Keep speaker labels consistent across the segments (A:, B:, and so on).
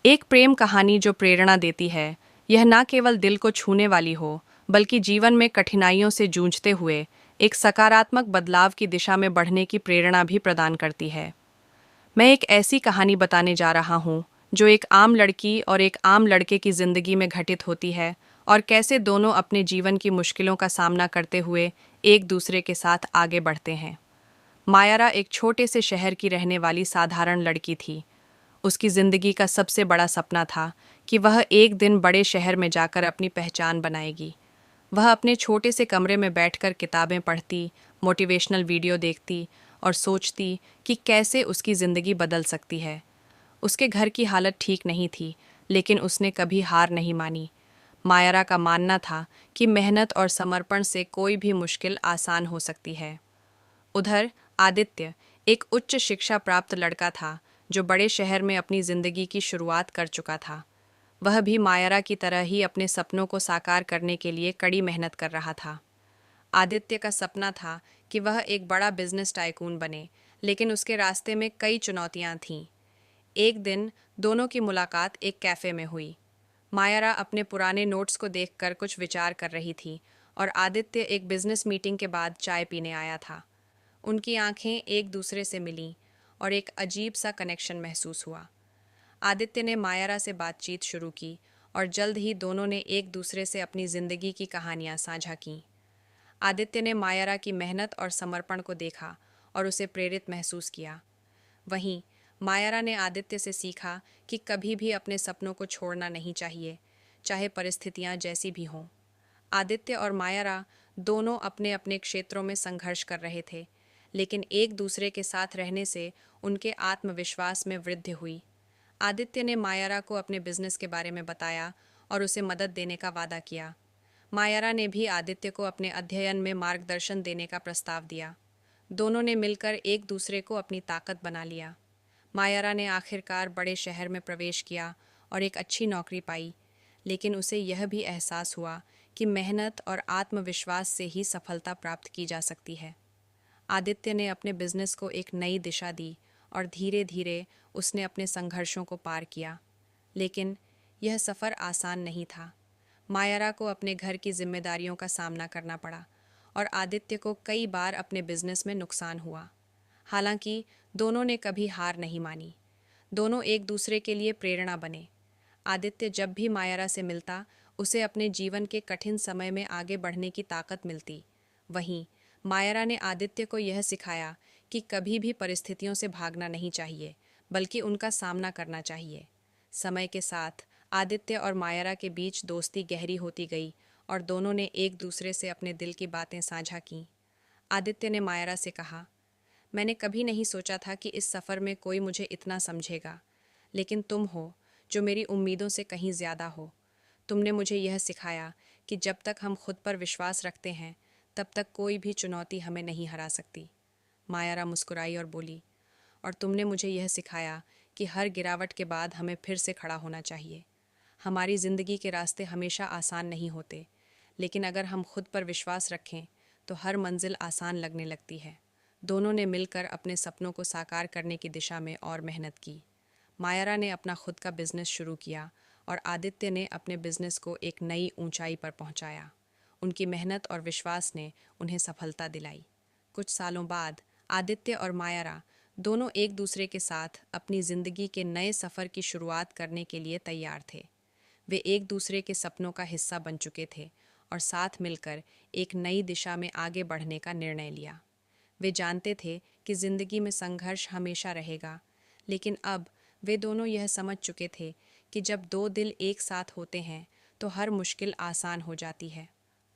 A: एक प्रेम कहानी जो प्रेरणा देती है, यह न केवल दिल को छूने वाली हो, बल्कि जीवन में कठिनाइयों से जूझते हुए एक सकारात्मक बदलाव की दिशा में बढ़ने की प्रेरणा भी प्रदान करती है। मैं एक ऐसी कहानी बताने जा रहा हूँ, जो एक आम लड़की और एक आम लड़के की जिंदगी में घटित होती है और कैसे दोनों अपने जीवन की मुश्किलों का सामना करते हुए एक दूसरे के साथ आगे बढ़ते हैं। मायरा एक छोटे से शहर की रहने वाली साधारण लड़की थी। उसकी जिंदगी का सबसे बड़ा सपना था कि वह एक दिन बड़े शहर में जाकर अपनी पहचान बनाएगी। वह अपने छोटे से कमरे में बैठकर किताबें पढ़ती, मोटिवेशनल वीडियो देखती और सोचती कि कैसे उसकी ज़िंदगी बदल सकती है। उसके घर की हालत ठीक नहीं थी, लेकिन उसने कभी हार नहीं मानी। मायरा का मानना था कि मेहनत और समर्पण से कोई भी मुश्किल आसान हो सकती है। उधर आदित्य एक उच्च शिक्षा प्राप्त लड़का था, जो बड़े शहर में अपनी जिंदगी की शुरुआत कर चुका था। वह भी मायरा की तरह ही अपने सपनों को साकार करने के लिए कड़ी मेहनत कर रहा था। आदित्य का सपना था कि वह एक बड़ा बिजनेस टाइकून बने, लेकिन उसके रास्ते में कई चुनौतियां थीं। एक दिन दोनों की मुलाकात एक कैफे में हुई। मायरा अपने पुराने नोट्स को देखकर कुछ विचार कर रही थी और आदित्य एक बिजनेस मीटिंग के बाद चाय पीने आया था। उनकी आंखें एक दूसरे से मिलीं और एक अजीब सा कनेक्शन महसूस हुआ। आदित्य ने मायरा से बातचीत शुरू की और जल्द ही दोनों ने एक दूसरे से अपनी जिंदगी की कहानियां साझा कीं। आदित्य ने मायरा की मेहनत और समर्पण को देखा और उसे प्रेरित महसूस किया। वहीं मायरा ने आदित्य से सीखा कि कभी भी अपने सपनों को छोड़ना नहीं चाहिए, चाहे परिस्थितियां जैसी भी हों। आदित्य और मायरा दोनों अपने अपने क्षेत्रों में संघर्ष कर रहे थे, लेकिन एक दूसरे के साथ रहने से उनके आत्मविश्वास में वृद्धि हुई। आदित्य ने मायरा को अपने बिजनेस के बारे में बताया और उसे मदद देने का वादा किया। मायरा ने भी आदित्य को अपने अध्ययन में मार्गदर्शन देने का प्रस्ताव दिया। दोनों ने मिलकर एक दूसरे को अपनी ताकत बना लिया। मायरा ने आखिरकार बड़े शहर में प्रवेश किया और एक अच्छी नौकरी पाई, लेकिन उसे यह भी एहसास हुआ कि मेहनत और आत्मविश्वास से ही सफलता प्राप्त की जा सकती है। आदित्य ने अपने बिजनेस को एक नई दिशा दी और धीरे धीरे उसने अपने संघर्षों को पार किया, लेकिन यह सफ़र आसान नहीं था। मायरा को अपने घर की जिम्मेदारियों का सामना करना पड़ा और आदित्य को कई बार अपने बिजनेस में नुकसान हुआ। हालांकि दोनों ने कभी हार नहीं मानी। दोनों एक दूसरे के लिए प्रेरणा बने। आदित्य जब भी मायरा से मिलता, उसे अपने जीवन के कठिन समय में आगे बढ़ने की ताकत मिलती। वहीं मायरा ने आदित्य को यह सिखाया कि कभी भी परिस्थितियों से भागना नहीं चाहिए, बल्कि उनका सामना करना चाहिए। समय के साथ आदित्य और मायरा के बीच दोस्ती गहरी होती गई और दोनों ने एक दूसरे से अपने दिल की बातें साझा कीं। आदित्य ने मायरा से कहा, मैंने कभी नहीं सोचा था कि इस सफ़र में कोई मुझे इतना समझेगा, लेकिन तुम हो जो मेरी उम्मीदों से कहीं ज़्यादा हो। तुमने मुझे यह सिखाया कि जब तक हम खुद पर विश्वास रखते हैं, तब तक कोई भी चुनौती हमें नहीं हरा सकती। मायरा मुस्कुराई और बोली, और तुमने मुझे यह सिखाया कि हर गिरावट के बाद हमें फिर से खड़ा होना चाहिए। हमारी ज़िंदगी के रास्ते हमेशा आसान नहीं होते, लेकिन अगर हम खुद पर विश्वास रखें तो हर मंजिल आसान लगने लगती है। दोनों ने मिलकर अपने सपनों को साकार करने की दिशा में और मेहनत की। मायरा ने अपना खुद का बिजनेस शुरू किया और आदित्य ने अपने बिजनेस को एक नई ऊंचाई पर पहुंचाया। उनकी मेहनत और विश्वास ने उन्हें सफलता दिलाई। कुछ सालों बाद आदित्य और मायरा दोनों एक दूसरे के साथ अपनी ज़िंदगी के नए सफ़र की शुरुआत करने के लिए तैयार थे। वे एक दूसरे के सपनों का हिस्सा बन चुके थे और साथ मिलकर एक नई दिशा में आगे बढ़ने का निर्णय लिया। वे जानते थे कि ज़िंदगी में संघर्ष हमेशा रहेगा, लेकिन अब वे दोनों यह समझ चुके थे कि जब दो दिल एक साथ होते हैं तो हर मुश्किल आसान हो जाती है।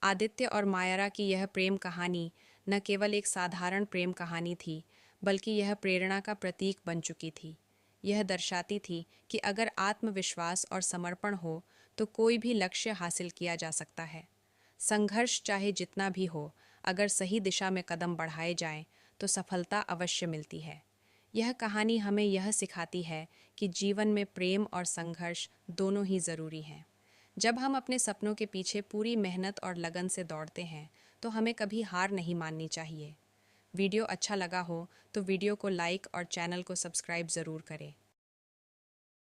A: आदित्य और मायरा की यह प्रेम कहानी न केवल एक साधारण प्रेम कहानी थी, बल्कि यह प्रेरणा का प्रतीक बन चुकी थी। यह दर्शाती थी कि अगर आत्मविश्वास और समर्पण हो तो कोई भी लक्ष्य हासिल किया जा सकता है। संघर्ष चाहे जितना भी हो, अगर सही दिशा में कदम बढ़ाए जाएं तो सफलता अवश्य मिलती है। यह कहानी हमें यह सिखाती है कि जीवन में प्रेम और संघर्ष दोनों ही ज़रूरी हैं। जब हम अपने सपनों के पीछे पूरी मेहनत और लगन से दौड़ते हैं, तो हमें कभी हार नहीं माननी चाहिए। वीडियो अच्छा लगा हो तो वीडियो को लाइक और चैनल को सब्सक्राइब ज़रूर करें।